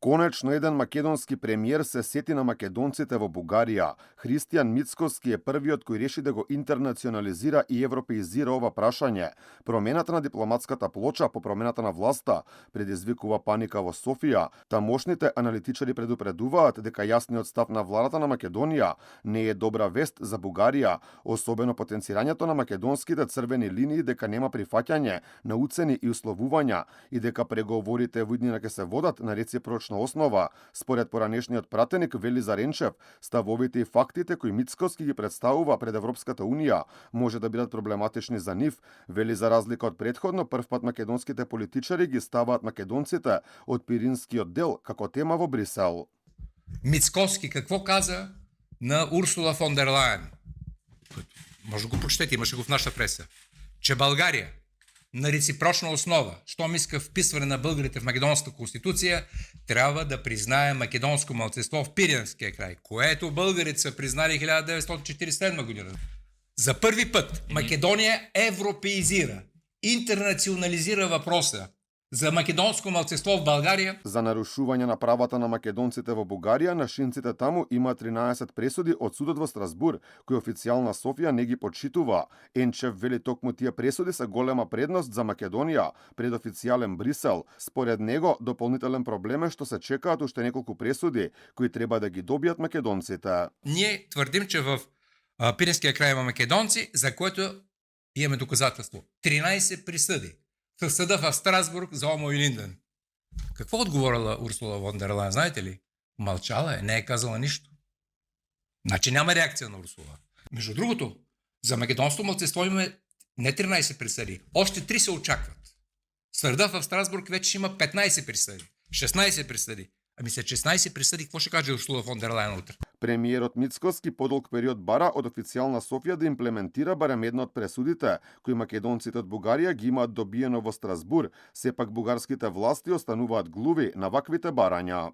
Конечно еден македонски премиер се сети на македонците во Бугарија. Христијан Мицкоски е првиот кој реши да го интернационализира и европеизира ова прашање. Промената на дипломатската плоча по промената на власта предизвикува паника во Софија. Тамошните аналитичари предупредуваат дека јасниот став на владата на Македонија не е добра вест за Бугарија, особено потенцирањето на македонските црвени линии дека нема прифаќање на уцени и условувања и дека преговорите во иднина ќе се водат на реципрочна основа. Според поранешниот пратеник Велизар Енчев, ставовите и фактите кои Мицкоски ги представува пред Европската Унија може да бидат проблематични за нив. Вели за разлика од претходно, првпат македонските политичари ги ставаат македонците од Пиринскиот дел како тема во Брисел. Мицкоски какво каза на Урсула фон дер Лайен? Може да го прочетете, имаше го в нашата преса. Че България на реципрочна основа, щом иска вписване на българите в Македонската конституция, трябва да признае македонско малцинство в Пиринския край, което българите са признали 1947 година. За първи път Македония европеизира, интернационализира въпроса за македонско малцинство в Българија. За нарушување на правата на македонците во Бугарија, нашинците таму има 13 пресуди од судот во Страсбур, кој официјална Софија не ги почитува. Енчев вели токму тие пресуди се голема предност за Македонија пред официјален Брисел. Според него, дополнителен проблем е што се чекаат уште неколку пресуди кои треба да ги добијат македонците. Ние твърдим, че в Пиринския край има македонци, за което имаме доказателство. 13 присъди в съда в Страсбург за Омо и Линден. Какво отговорила Урсула фон дер Лайен, знаете ли? Мълчала е, не е казала нищо. Значи няма реакция на Урсула. Между другото, за македонското малцинство имаме не 13 присъди, още 3 се очакват. Съда в Страсбург вече ще има 15 присъди, 16 присъди. Ами след 16 присъди, какво ще каже Урсула фон дер Лайен утре? Премиерот Мицкоски подолг период бара од официјална Софија да имплементира барем една од пресудите, кои македонците од Бугарија ги имаат добиено во Страсбур. Сепак бугарските власти остануваат глуви на ваквите барања.